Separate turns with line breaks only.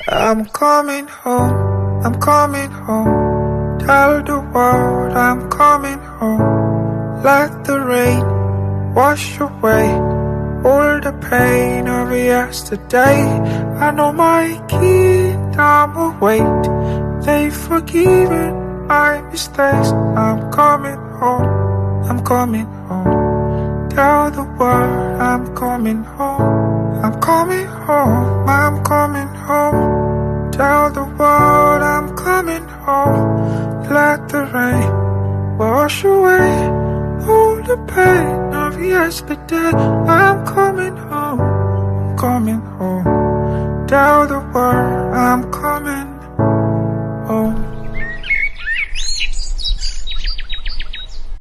I'm coming home, I'm coming home. Tell the world I'm coming home. Let the rain wash away all the pain of yesterday. I know my kingdom will wait. They've forgiven my mistakes. I'm coming home, I'm coming home. Tell the world I'm coming home. I'm coming home, I'm coming home. Tell the world I'm coming home. Let the rain wash away all the pain of yesterday. I'm coming home, I'm coming home. Tell the world I'm coming home.